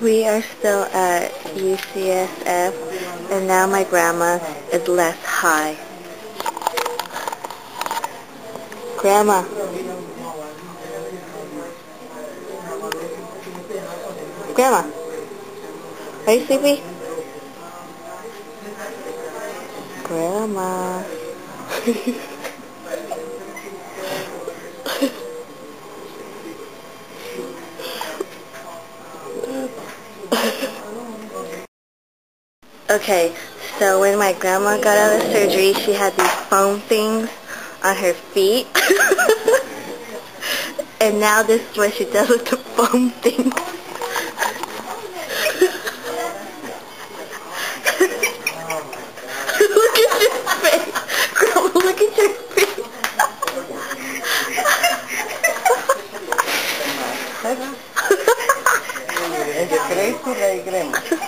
We are still at UCSF, and now my grandma is less high. Grandma. Grandma. Are you sleepy? Grandma. Okay, so when my grandma got out of surgery, she had these foam things on her feet. And now this is what she does with the foam things. Look at your face. Grandma, look at your face. ¿Qué crees tú, la crema?